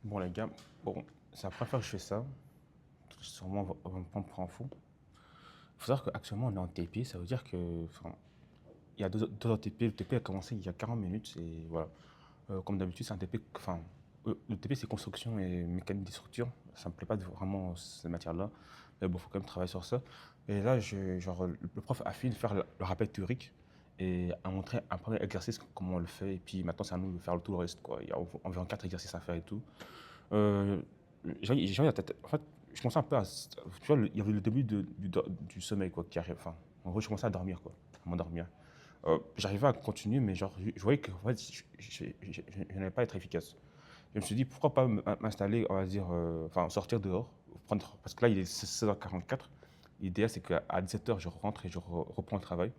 Bon, les gars, bon, c'est la première fois que je fais ça. Sûrement, on va me prendre pour un fou. Il faut savoir qu'actuellement, on est en TP. Ça veut dire que, enfin, il y a deux autres TP. Le TP a commencé il y a 40 minutes. Et voilà. Comme d'habitude, c'est un TP. Enfin, le TP, c'est construction et mécanique des structures. Ça me plaît pas vraiment cette matière-là. Mais bon, il faut quand même travailler sur ça. Et là, genre, le prof a fini de faire le rappel théorique et a montré un premier exercice, comment on le fait. Et puis maintenant, c'est à nous de faire tout le reste, quoi. Il y a environ 4 exercices à faire et tout. Euh, j'ai envie en fait, je commençais un peu à. Tu vois, il y avait le début du sommeil, quoi, qui arrive. Enfin, en gros, je commençais à dormir, quoi, à m'endormir. J'arrivais à continuer, mais genre, je voyais que en fait, je n'allais pas être efficace. Je me suis dit, pourquoi pas m'installer, on va dire, enfin, sortir dehors, prendre, parce que là, il est 16h44. L'idéal, c'est qu'à 17h, je rentre et je reprends le travail.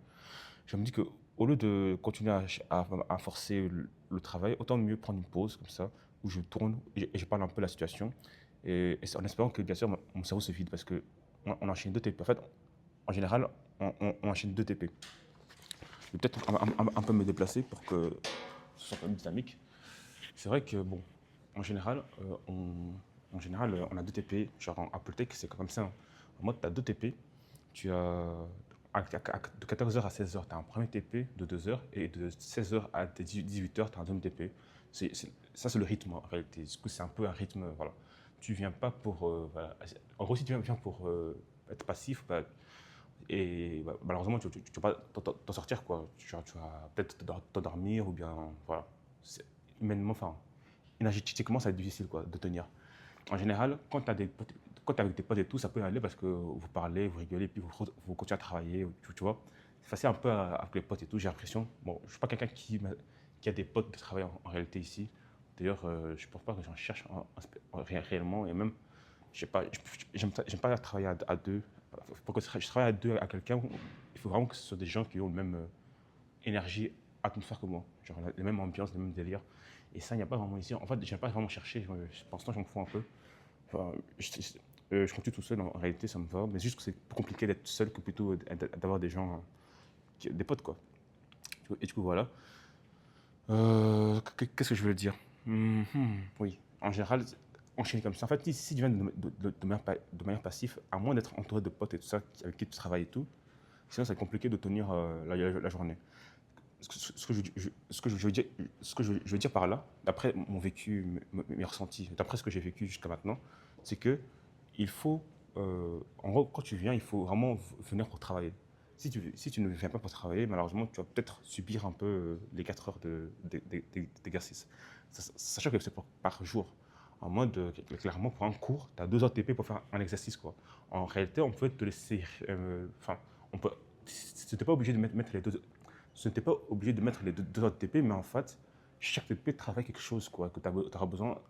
Je me dis que au lieu de continuer à forcer le travail, autant mieux prendre une pause comme ça, où je tourne et je parle un peu de la situation, et c'est en espérant que bien sûr mon cerveau se vide, parce que on enchaîne deux TP. En fait, en général, on enchaîne deux TP. Je vais peut-être un peu me déplacer pour que ce soit quand même dynamique. C'est vrai que bon, en général, on a deux TP, genre en Apple Tech, c'est comme ça, hein. En mode, tu as deux TP, tu as de 14h à 16h, tu as un premier TP de 2 heures, et de 16h à 18h, tu as un deuxième TP. Ça, c'est le rythme en réalité. Du coup, c'est un peu un rythme, voilà. Tu viens pas pour. Voilà. En gros, si tu viens pour être passif, bah, et bah, malheureusement, tu ne vas pas t'en sortir, quoi. Tu vas peut-être t'endormir, ou bien. Voilà. Humainement, enfin, énergétiquement, ça va être difficile, quoi, de tenir. En général, quand t'es avec tes potes et tout, ça peut aller parce que vous parlez, vous rigolez, puis vous continuez à travailler, tu vois. C'est facile un peu avec les potes et tout, j'ai l'impression. Bon, je ne suis pas quelqu'un qui a des potes de travail en réalité ici. D'ailleurs, je ne pense pas que j'en cherche réellement. Et même, je sais pas, j'aime pas travailler à deux. Pour que je travaille à deux à quelqu'un, il faut vraiment que ce soit des gens qui ont le même énergie, atmosphère que moi. Genre les mêmes ambiances, les mêmes délires. Et ça, il n'y a pas vraiment ici. En fait, je n'ai pas vraiment cherché. Pour l'instant, j'en fous un peu. Enfin, je continue tout seul, en réalité, ça me va. Mais juste que c'est plus compliqué d'être seul que plutôt d'avoir des gens, des potes, quoi. Et du coup, voilà. Qu'est-ce que je veux dire? Oui, en général, enchaîner comme ça. En fait, si tu viens de manière passive, à moins d'être entouré de potes et tout ça, avec qui tu travailles et tout, sinon c'est compliqué de tenir la journée. Ce que je veux dire, je veux dire par là, d'après mon vécu, mes ressentis, d'après ce que j'ai vécu jusqu'à maintenant, c'est que il faut, en gros, quand tu viens, il faut vraiment venir pour travailler. Si tu ne viens pas pour travailler, malheureusement, tu vas peut-être subir un peu les 4 heures d'exercice. Sachant que c'est par jour. En mode, clairement, pour un cours, tu as 2 heures TP pour faire un exercice, quoi. En réalité, on peut te laisser. Enfin, on peut. Tu n'es pas obligé de mettre les deux. Ce n'était pas obligé de mettre les deux autres TP, mais en fait, chaque TP travaille quelque chose, quoi, que tu auras besoin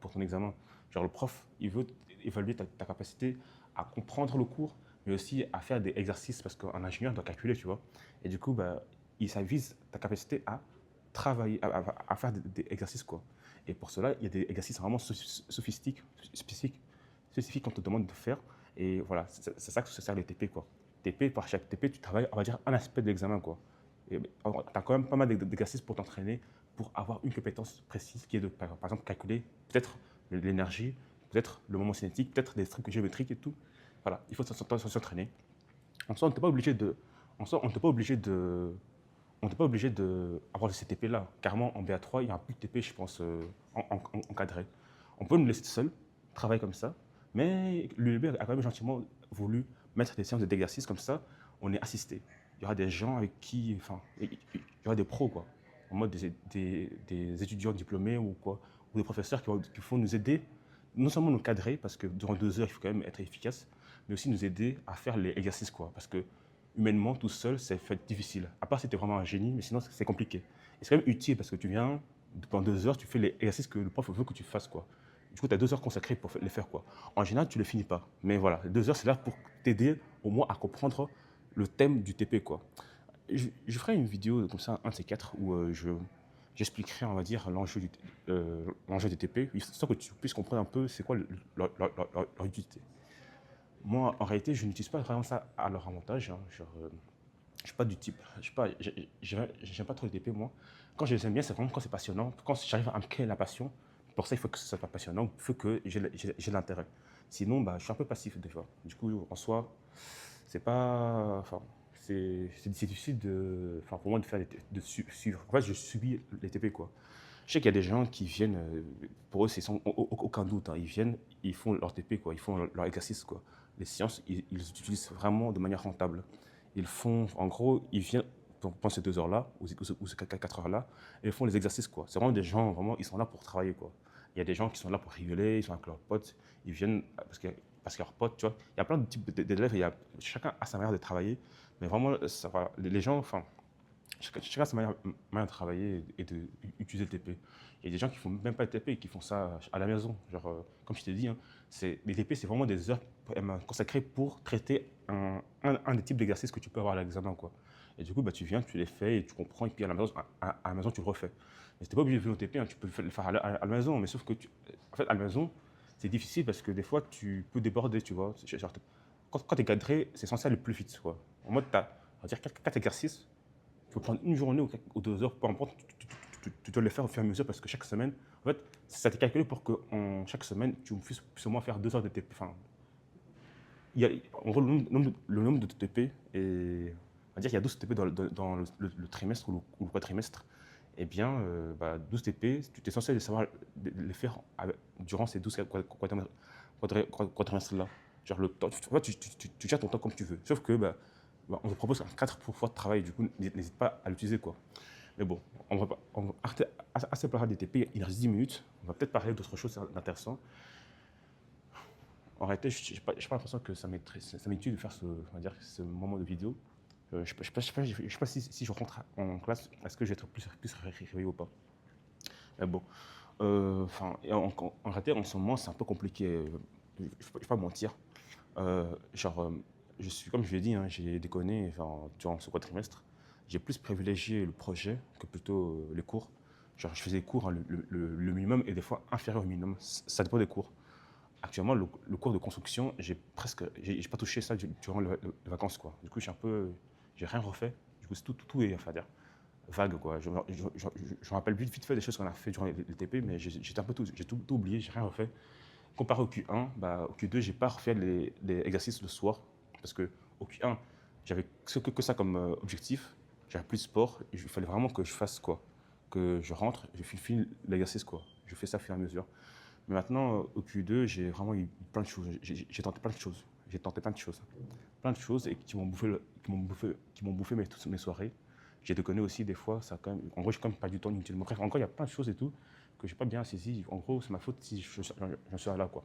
pour ton examen. Genre, le prof, il veut évaluer ta capacité à comprendre le cours, mais aussi à faire des exercices, parce qu'un ingénieur doit calculer, tu vois. Et du coup, bah, ça vise ta capacité à travailler, à faire des exercices, quoi. Et pour cela, il y a des exercices vraiment sophistiques, spécifiques qu'on te demande de faire. Et voilà, c'est ça que se sert les TP, quoi. TP, par chaque TP, tu travailles, on va dire, un aspect de l'examen, quoi. Tu as quand même pas mal d'exercices pour t'entraîner, pour avoir une compétence précise qui est de, par exemple, calculer peut-être l'énergie, peut-être le moment cinétique, peut-être des trucs géométriques et tout. Voilà, il faut s'entraîner. En soi, on n'était pas obligé de. En soi, on n'était pas obligé de. On n'était pas obligé d'avoir ces TP-là. Carrément, en BA3, il y a un peu de TP, je pense, encadré. On peut nous laisser seuls, travailler comme ça, mais l'ULB a quand même gentiment voulu mettre des séances d'exercice comme ça, on est assisté. Il y aura des gens avec qui, enfin, il y aura des pros, quoi, en mode des étudiants diplômés ou quoi, ou des professeurs qui vont nous aider, non seulement nous cadrer, parce que durant 2 heures, il faut quand même être efficace, mais aussi nous aider à faire les exercices, quoi, parce que humainement, tout seul, c'est fait difficile. À part si tu es vraiment un génie, mais sinon, c'est compliqué. Et c'est quand même utile parce que tu viens, pendant 2 heures, tu fais les exercices que le prof veut que tu fasses, quoi. Du coup, tu as 2 heures consacrées pour les faire, quoi. En général, tu ne les finis pas. Mais voilà, 2 heures, c'est là pour t'aider au moins à comprendre le thème du TP, quoi. Je ferai une vidéo comme ça, un de ces quatre, où j'expliquerai, on va dire, l'enjeu du TP, histoire que tu puisses comprendre un peu c'est quoi leur utilité. Moi, en réalité, je n'utilise pas vraiment ça à leur avantage, hein. Genre, je suis pas du type, je sais pas, j'aime pas trop les TP, moi. Quand je les aime bien, c'est vraiment quand c'est passionnant, quand j'arrive à me créer la passion Pour ça, il faut que ce soit pas passionnant, il faut que j'ai l'intérêt. Sinon, bah, je suis un peu passif des fois. Du coup, en soi, c'est pas. Enfin, c'est difficile enfin, pour moi de faire suivre. En fait, je subis les TP, quoi. Je sais qu'il y a des gens qui viennent, pour eux, c'est sans aucun doute, hein, ils viennent, ils font leur TP, quoi, ils font leur exercice, quoi. Les séances, ils utilisent vraiment de manière rentable. Ils font, en gros, ils viennent pendant ces 2 heures-là, ou ces 4 heures-là, et ils font les exercices, quoi. C'est vraiment des gens, vraiment, ils sont là pour travailler, quoi. Il y a des gens qui sont là pour rigoler, ils sont avec leurs potes, ils viennent parce que leurs potes, tu vois. Il y a plein de types d'élèves, chacun a sa manière de travailler, mais vraiment, ça, voilà, les gens, enfin, chacun a sa manière de travailler et d'utiliser le TP. Il y a des gens qui ne font même pas le TP et qui font ça à la maison. Genre, comme je t'ai dit, hein, les TP, c'est vraiment des heures consacrées pour traiter un des types d'exercices que tu peux avoir à l'examen, quoi. Et du coup, bah, tu viens, tu les fais et tu comprends, et puis à la maison tu le refais. Mais tu n'es pas obligé de faire au TP, hein, tu peux le faire à la maison, mais sauf que, en fait, à la maison, c'est difficile parce que des fois, tu peux déborder, tu vois. Genre, quand tu es cadré, c'est censé aller plus vite, quoi. En mode, tu as, on va dire, 4 exercices, tu peux prendre une journée ou 2 heures, peu importe, tu dois le faire au fur et à mesure parce que chaque semaine, en fait, ça t'est calculé pour que chaque semaine, tu puisses au moins faire 2 heures de TP. Enfin, il y a, en gros, le nombre de TP, et on va dire qu'il y a 12 TP dans le trimestre ou le quadrimestre. Eh bien, bah, 12 TP, tu es censé savoir les faire durant ces 12 quadrimestres-là. Genre, le temps, tu gères ton temps comme tu veux. Sauf que, bah, on te propose 4 fois de travail, du coup, n'hésite pas à l'utiliser, quoi. Mais bon, on va arrêter assez parler des TP, il reste 10 minutes. On va peut-être parler d'autres choses intéressantes. En réalité, je n'ai pas l'impression que ça m'étudie de faire on va dire, ce moment de vidéo. Je ne sais pas si je rentre en classe, est-ce que je vais être plus réveillé ou pas. Mais bon, enfin, en réalité, en ce moment, c'est un peu compliqué. Je ne vais pas mentir. Genre, je suis, comme je l'ai dit, hein, j'ai déconné enfin, durant ce quadrimestre. J'ai plus privilégié le projet que plutôt les cours. Genre, je faisais des cours, hein, le minimum et des fois inférieur au minimum. Ça dépend des cours. Actuellement, le cours de construction, j'ai pas touché ça durant les vacances, quoi. Du coup, j'ai rien refait. Du coup, tout est, enfin, dire, vague, quoi. Je me rappelle vite fait des choses qu'on a fait durant les TP, mais j'ai tout oublié, j'ai rien refait. Comparé au Q1, bah, au Q2, j'ai pas refait les exercices le soir, parce que au Q1, j'avais que ça comme objectif. J'avais plus de sport, et il fallait vraiment que je fasse quoi, que je rentre, je file l'exercice, quoi. Je fais ça au fur et à mesure. Mais maintenant, au Q2, j'ai vraiment eu plein de choses. J'ai tenté plein de choses. J'ai tenté plein de choses. Plein de choses et qui m'ont bouffé, qui m'ont bouffé toutes mes soirées. J'ai déconné aussi des fois. Ça quand même, en gros, j'ai quand même pas du temps inutilement. Bref, encore, il y a plein de choses et tout que j'ai pas bien saisi. En gros, c'est ma faute si j'en suis là, quoi.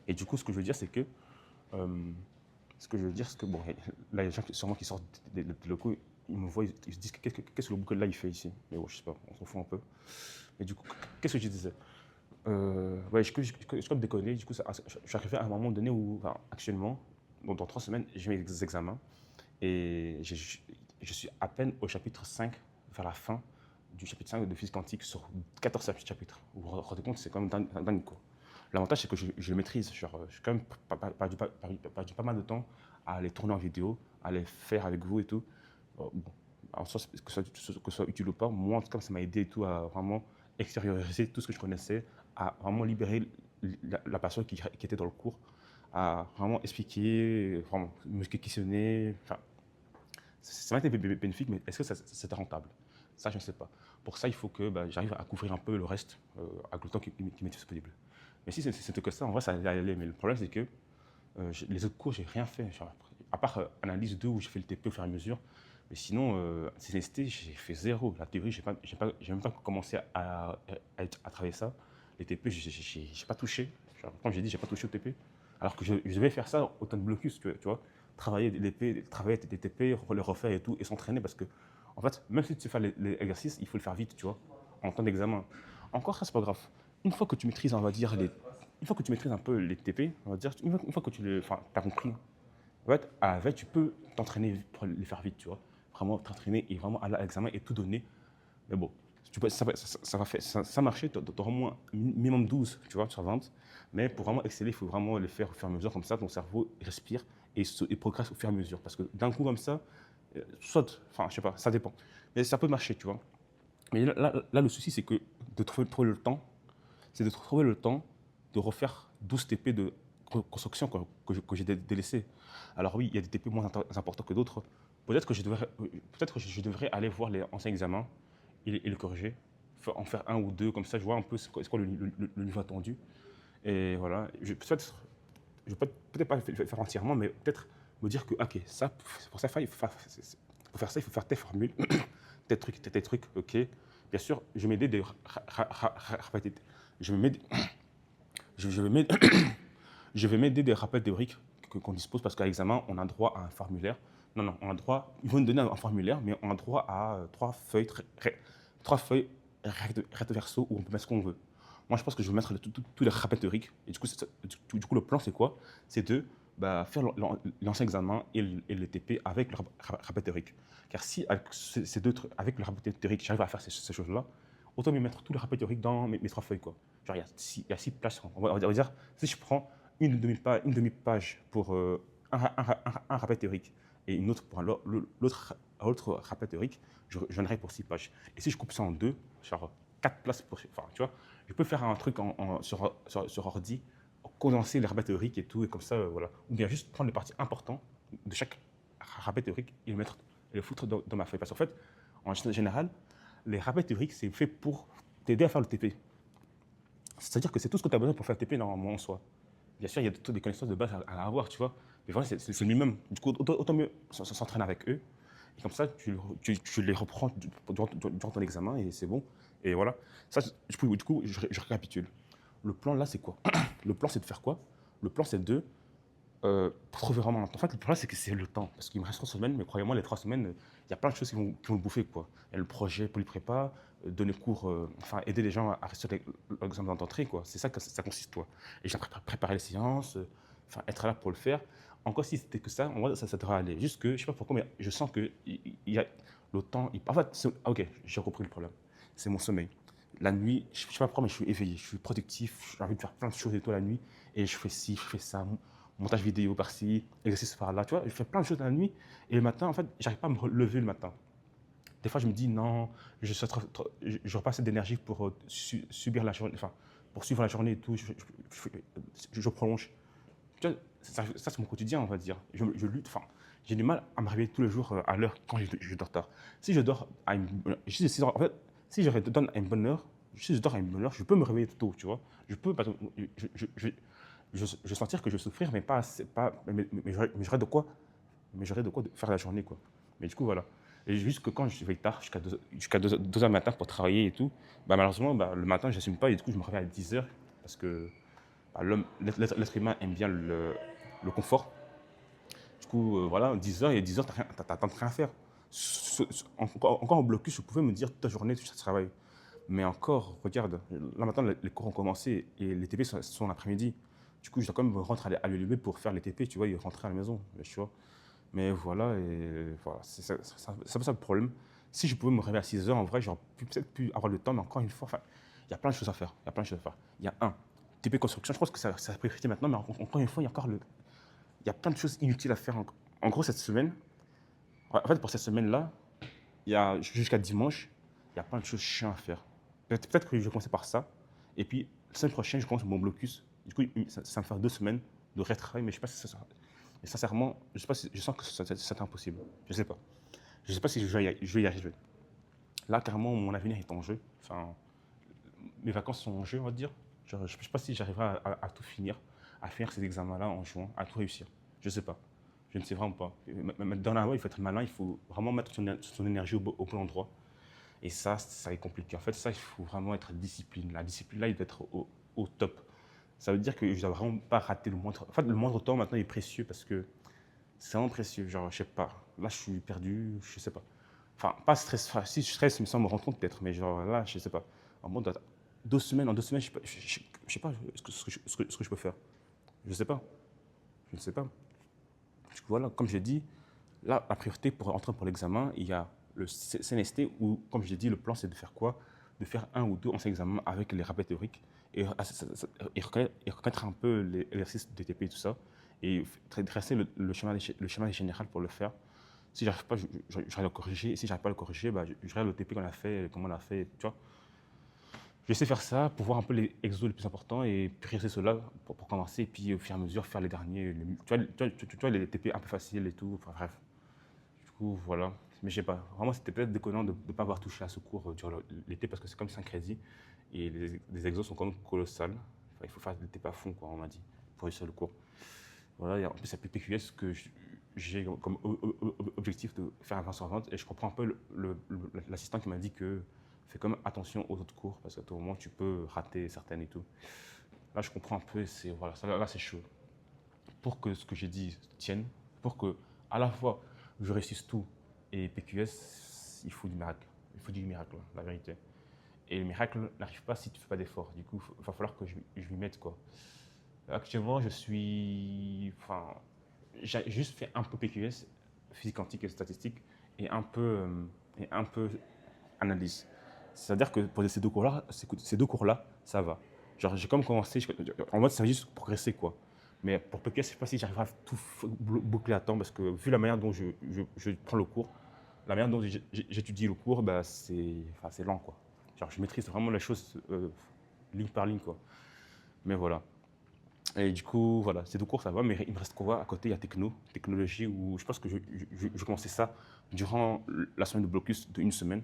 Et du coup, ce que je veux dire, c'est que. C'est que, bon, là, il y a des gens sûrement qui sortent des locaux, ils me voient, ils se disent qu'est-ce que le bouquin là il fait ici. Mais bon, je sais pas, on s'en fout un peu. Mais du coup, qu'est-ce que je disais? Ouais, je peux déconner. Du coup, je suis arrivé à un moment donné où, enfin, actuellement, donc dans 3 semaines, j'ai mes examens et je suis à peine au chapitre 5, vers la fin du chapitre 5 de physique quantique sur 14 chapitres. Vous vous rendez compte, c'est quand même dingue, quoi. L'avantage, c'est que je le maîtrise. Genre, je suis quand même perdu pas mal de temps à les tourner en vidéo, à les faire avec vous et tout. Bon, en soi, que ce soit utile ou pas, moi, en tout cas, ça m'a aidé et tout à vraiment extérioriser tout ce que je connaissais, à vraiment libérer la personne qui était dans le cours, à vraiment expliquer, vraiment me questionner. Enfin, ça m'a été bénéfique, mais est-ce que c'était rentable? Ça, je ne sais pas. Pour ça, il faut que bah, j'arrive à couvrir un peu le reste avec le temps qui m'est disponible. Mais si c'était que ça, en vrai, ça allait aller. Mais le problème, c'est que les autres cours, j'ai rien fait. Genre, à part analyse 2 où j'ai fait le TP au fur et à mesure. Mais sinon, CNST, j'ai fait zéro. La théorie, j'ai même pas commencé à travailler ça. Les TP, j'ai pas touché. Genre, comme j'ai dit, j'ai pas touché au TP. Alors que je devais faire ça au temps de blocus, tu vois. Travailler des TP, les refaire et tout, et s'entraîner parce que, en fait, même si tu sais faire les exercices, il faut le faire vite, tu vois, en temps d'examen. Encore ça, c'est pas grave. Une fois que tu maîtrises, on va dire, une fois que tu maîtrises un peu les TP, on va dire, une fois que as compris, en fait, à la veille, tu peux t'entraîner pour les faire vite, tu vois. Vraiment t'entraîner et vraiment aller à l'examen et tout donner. Mais bon, ça marchait, tu auras au moins minimum 12, tu vois, sur 20. Mais pour vraiment exceller, il faut vraiment le faire au fur et à mesure, comme ça, ton cerveau respire et progresse au fur et à mesure. Parce que d'un coup, comme ça, soit, enfin, je sais pas, ça dépend. Mais ça peut marcher, tu vois. Mais là le souci, c'est que de trouver le temps, c'est de trouver le temps de refaire 12 TP de construction que j'ai délaissé. Alors oui, il y a des TP moins importants que d'autres. Peut-être que je devrais aller voir les anciens examens et les corriger, en faire un ou deux, comme ça je vois un peu c'est quoi le niveau attendu. Et voilà, je vais peut-être pas le faire entièrement, mais peut-être me dire que, ok, ça, pour ça, pour faire ça, il faut faire tes formules, tes trucs, ok. Bien sûr, je vais m'aider je vais m'aider, je vais m'aider, je vais m'aider des rappels théoriques qu'on dispose parce qu'à l'examen, on a droit à un formulaire. Non, on a droit, ils vont nous donner un formulaire, mais on a droit à trois feuilles recto verso où on peut mettre ce qu'on veut. Moi, je pense que je vais mettre tous les rappels théoriques. Et du coup, le plan, c'est quoi? C'est de faire l'ancien examen et le TP avec le rappel théorique. Car si, avec ces deux trucs, avec le rappel théorique, j'arrive à faire ces choses-là, autant mieux mettre tout le rappel théorique dans mes trois feuilles, quoi. Genre, il y a six places. On va dire, si je prends une demi-page pour un rappel théorique et une autre pour l'autre rappel théorique, j'en aurai pour 6 pages. Et si je coupe ça en deux, genre 4 places pour. Enfin, tu vois, je peux faire un truc sur ordi, condenser les rappels théoriques et tout, et comme ça, voilà. Ou bien juste prendre les parties importantes de chaque rappel théorique et le foutre dans ma feuille. Parce qu'en fait, en général, les rappels théoriques, c'est fait pour t'aider à faire le TP. C'est-à-dire que c'est tout ce que tu as besoin pour faire le TP normalement en soi. Bien sûr, il y a toutes des connaissances de base à avoir, tu vois. Mais voilà, c'est le minimum. Du coup, autant mieux s'entraîner avec eux. Et comme ça, tu les reprends durant ton examen et c'est bon. Et voilà. Ça, du coup, je récapitule. Le plan, là, c'est quoi? Le plan, c'est de faire quoi? Le plan, c'est de trouver vraiment un temps. En fait, le problème, c'est que c'est le temps. Parce qu'il me reste 3 semaines, mais croyez-moi, les 3 semaines, il y a plein de choses qui vont le bouffer, quoi. Il y a le projet polyprépa, donner cours, enfin, aider les gens à réussir l'examen d'entrée, quoi. C'est ça que ça consiste, toi. Et j'ai préparé les séances, enfin, être là pour le faire. Encore si c'était que ça, en vrai, ça devrait aller. Juste que, je sais pas pourquoi, mais je sens que il y a le temps. En fait, ok, j'ai compris le problème. C'est mon sommeil. La nuit, je sais pas pourquoi, mais je suis éveillé, je suis productif, j'ai envie de faire plein de choses et tout la nuit. Et je fais ci, je fais ça, montage vidéo par-ci, exercice par-là, tu vois, je fais plein de choses la nuit. Et le matin, en fait, j'arrive pas à me relever le matin. Des fois, je me dis non, je n'aurai pas assez d'énergie pour subir la journée, enfin, pour suivre la journée et tout, je prolonge. Tu vois, ça c'est mon quotidien, on va dire. Je lutte, enfin, j'ai du mal à me réveiller tous les jours à l'heure quand je dors tard. Si je dors à une bonne heure, en fait, si je donne à une bonne heure, si je dors à une bonne heure, je peux me réveiller tôt, tu vois. Je peux, parce que je sentir que je vais souffrir, mais pas, mais j'aurais de quoi, faire la journée, quoi. Mais du coup, voilà. Et juste que quand je vais tard, jusqu'à 2 heures du matin pour travailler et tout, malheureusement, le matin, je n'assume pas et du coup, je me réveille à 10 heures parce que l'être humain aime bien le confort. Du coup, voilà, 10 heures, et 10 heures, tu n'as rien à faire. Encore en blocus, je pouvais me dire toute la journée, tu travailles. Mais encore, regarde, là maintenant, les cours ont commencé et les TP sont l'après-midi. Du coup, je dois quand même rentrer à l'ULB pour faire les TP, tu vois, et rentrer à la maison, tu vois. Mais voilà, et voilà, c'est ça le problème. Si je pouvais me réveiller à 6 heures, en vrai, j'aurais peut-être pu avoir le temps, mais encore une fois, enfin, il y a plein de choses à faire. Il y a plein de choses à faire. Il y a un, TP construction, je pense que c'est la priorité maintenant, mais encore une fois, il y a plein de choses inutiles à faire. En gros, cette semaine, en fait, pour cette semaine-là, il y a jusqu'à dimanche, il y a plein de choses chiantes à faire. Peut-être que je vais commencer par ça. Et puis, la semaine prochaine, je commence mon blocus. Du coup, ça me fait 2 semaines de retravail, mais je ne sais pas si ça sera. Et sincèrement, je sais pas si, je sens que c'est impossible. Je ne sais pas. Je ne sais pas si je vais y arriver. Là, carrément, mon avenir est en jeu. Enfin, mes vacances sont en jeu, on va dire. Je ne sais pas si j'arriverai à tout finir, à faire ces examens-là en juin, à tout réussir. Je ne sais pas. Je ne sais vraiment pas. Dans la voie, il faut être malin, il faut vraiment mettre son énergie au bon endroit. Et ça est compliqué. En fait, ça, il faut vraiment être discipline. La discipline, là, il doit être au top. Ça veut dire que je ne dois vraiment pas rater le moindre. En fait, le moindre temps maintenant est précieux parce que c'est vraiment précieux. Genre, je sais pas. Là, je suis perdu, je sais pas. Enfin, pas stress. Enfin, si je stresse, mais sans me rendre compte peut-être. Mais genre, là, je sais pas. En mode, 2 semaines, en 2 semaines, je sais pas ce que je peux faire. Je sais pas. Je ne sais pas. Du coup, voilà, comme j'ai dit, là, la priorité pour entrer pour l'examen, il y a le CNST où, comme j'ai dit, le plan, c'est de faire quoi? De faire un ou deux anciens examens avec les rappels théoriques et reconnaître un peu l'exercice de TP et tout ça, et tracer le schéma général pour le faire. Si j'arrive pas, je vais le corriger. Et si j'arrive pas à le corriger, je regarde le TP qu'on a fait, comment on l'a fait, tu vois. J'essaie de faire ça pour voir un peu les exos les plus importants et prioriser ceux-là pour commencer. Et puis au fur et à mesure, faire les derniers. Tu vois, les TP un peu faciles et tout. Enfin bref. Du coup, voilà. Mais je sais pas. Vraiment, c'était peut-être déconnant de ne pas avoir touché à ce cours durant l'été parce que c'est comme 5 crédits. Et les exos sont quand même colossales. Enfin, il faut faire des TP à fond, quoi, on m'a dit, pour réussir le cours. Voilà, et en plus, c'est PPQS que j'ai comme objectif de faire un 20 sur 20. Et je comprends un peu l'assistant qui m'a dit que fais quand même attention aux autres cours parce qu'à tout moment, tu peux rater certaines et tout. Là, je comprends un peu, voilà, là, c'est chaud. Pour que ce que j'ai dit tienne, pour que à la fois je réussisse tout et PQS, il faut du miracle. Il faut du miracle, la vérité. Et le miracle n'arrive pas si tu ne fais pas d'effort. Du coup, il va falloir que je m'y mette, quoi. Actuellement, enfin, j'ai juste fait un peu PQS, physique quantique et statistique, et un peu analyse. C'est-à-dire que pour ces deux cours-là, ça va. Genre, j'ai comme commencé, en mode, ça va juste progresser, quoi. Mais pour PQS, je ne sais pas si j'arriverai à tout boucler à temps, parce que vu la manière dont je prends le cours, la manière dont j'étudie le cours, bah, c'est lent, quoi. Genre, je maîtrise vraiment les choses ligne par ligne, quoi. Mais voilà. Et du coup, voilà, ces deux cours, ça va, mais il me reste quoi à côté? Il y a technologie, où je pense que je commençais ça durant la semaine de blocus de une semaine,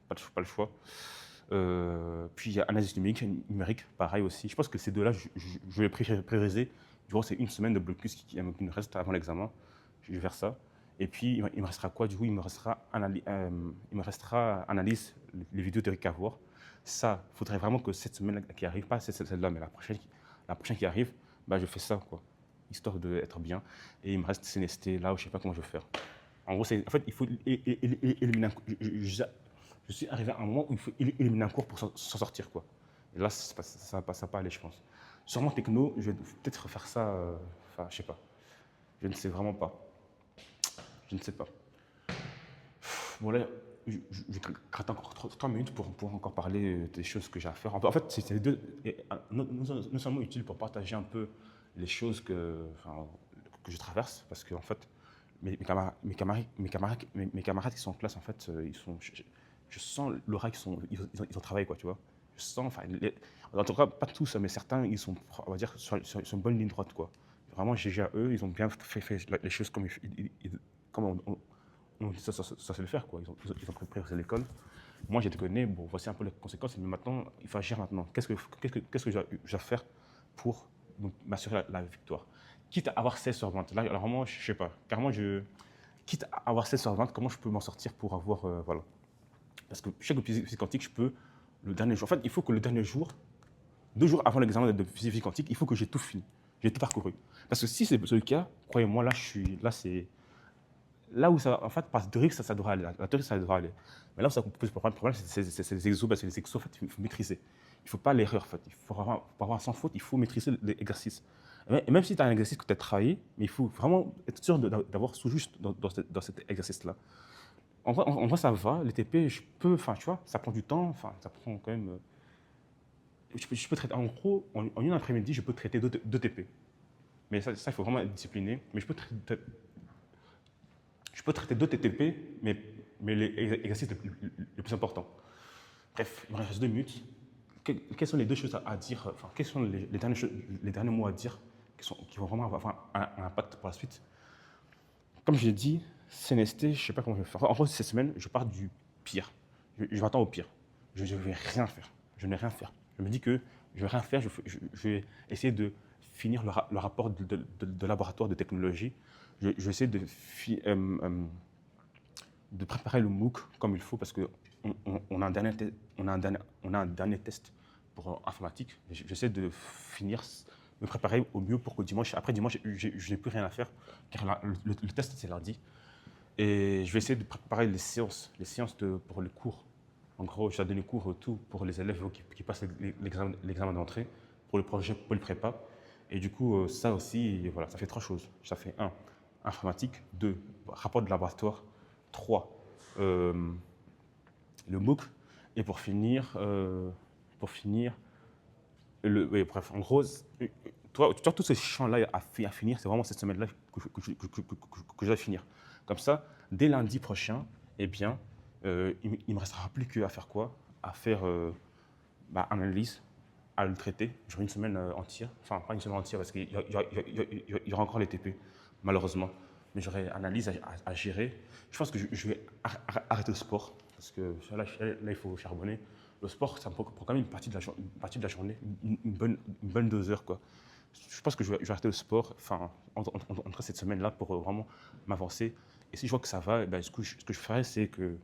pas le choix. Puis il y a analyse numérique, pareil aussi. Je pense que ces deux-là, je vais prioriser durant ces une semaine de blocus qui me reste avant l'examen. Je vais faire ça. Et puis, il me restera quoi? Du coup, il me restera analyse, les vidéos de Rick Cavor. Ça, il faudrait vraiment que cette semaine qui arrive, pas celle-là, mais la prochaine qui arrive, bah, je fais ça, quoi, histoire d'être bien. Et il me reste CNST là où je ne sais pas comment je vais faire. En gros, en fait, il faut éliminer je suis arrivé à un moment où il faut éliminer un cours pour s'en sortir, quoi. Et là, ça ne va pas aller, je pense. Sûrement techno, je vais peut-être faire ça, enfin, je sais pas. Je ne sais vraiment pas. Je ne sais pas. Bon, là, je gratte encore 3 minutes pour pouvoir encore parler des choses que j'ai à faire. En fait, c'est les deux, non seulement utile pour partager un peu les choses enfin, que je traverse, parce que en fait, mes camarades qui sont en classe, en fait, je sens l'aura ils ont travaillé, quoi, tu vois. Je sens, enfin, en tout cas, pas tous, mais certains, ils sont, on va dire, sur une bonne ligne droite, quoi. Vraiment, GG à eux, ils ont bien fait les choses comme on dit ça sait le faire, quoi. Ils ont préparé l'école. Moi, j'ai déconné, bon, voici un peu les conséquences, mais maintenant, il faut agir maintenant. Qu'est-ce que je dois faire pour m'assurer la victoire? Quitte à avoir 16 sur 20. Là, alors, vraiment, je sais pas. Carrément, quitte à avoir 16 sur 20, comment je peux m'en sortir pour avoir. Voilà. Parce que chaque physique quantique, je peux, le dernier jour. En fait, il faut que le dernier jour, 2 jours avant l'examen de physique quantique, il faut que j'ai tout fini. J'ai tout parcouru. Parce que si c'est le cas, croyez-moi, là, là où ça, en fait, par théorie, ça devrait aller. La théorie, ça devrait aller. Mais là où ça pose problème, c'est les exos, parce que les exos, en fait, il faut maîtriser. Il ne faut pas l'erreur, en fait. Pour avoir sans faute, il faut maîtriser l'exercice. Et même si tu as un exercice que tu as travaillé, mais il faut vraiment être sûr d'avoir sous-juste dans cet exercice-là. En vrai, ça va. Les TP, je peux, enfin, tu vois, ça prend du temps, enfin, ça prend quand même. Je peux traiter, en gros, en une après-midi, je peux traiter 2 TP. Mais ça, il faut vraiment être discipliné. Mais je peux traiter 2 TTP, mais les exercices les plus importants. Bref, il me reste 2 minutes. Quelles sont les deux choses à dire, enfin, quels sont les derniers mots à dire qui vont vraiment avoir un impact pour la suite? Comme je l'ai dit, CNST, je ne sais pas comment je vais faire. En gros, cette semaine, je pars du pire. Je m'attends au pire. Je ne vais rien faire. Je ne vais rien faire. Je me dis que je ne vais rien faire. Je vais essayer de finir le rapport de laboratoire de technologie. Je vais essayer de préparer le MOOC comme il faut parce qu'on on a un dernier test pour informatique. J'essaie de finir, me préparer au mieux pour que dimanche, après dimanche, je n'ai plus rien à faire car le test c'est lundi. Et je vais essayer de préparer les séances pour les cours. En gros, je vais donner cours tout pour les élèves qui passent l'examen d'entrée, pour le projet, pour le prépa. Et du coup, ça aussi, voilà, ça fait 3 choses. Ça fait 1, informatique, 2, rapport de laboratoire, 3, le MOOC. Et pour finir oui, bref, en gros, toi, tous ces champs-là à finir, c'est vraiment cette semaine-là que je dois finir. Comme ça, dès lundi prochain, eh bien, il ne me restera plus qu'à faire quoi? À faire analyse, à le traiter. J'aurai une semaine entière. Enfin, pas une semaine entière parce qu'il y aura encore les TP, malheureusement. Mais j'aurai analyse à gérer. Je pense que je vais arrêter le sport parce que là, il faut charbonner. Le sport, ça me prend quand même une partie de la journée, une bonne 2 heures, quoi. Je pense que je vais arrêter le sport entre cette semaine-là pour vraiment m'avancer. Et si je vois que ça va, eh ben, ce que je ferai, c'est que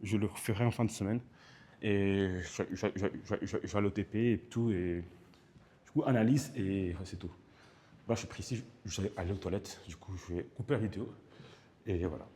je le ferai en fin de semaine. Et je vais à l'OTP et tout. Et du coup, analyse et c'est tout. Là, je suis pris ici, je vais aller aux toilettes. Du coup, je vais couper la vidéo. Et voilà.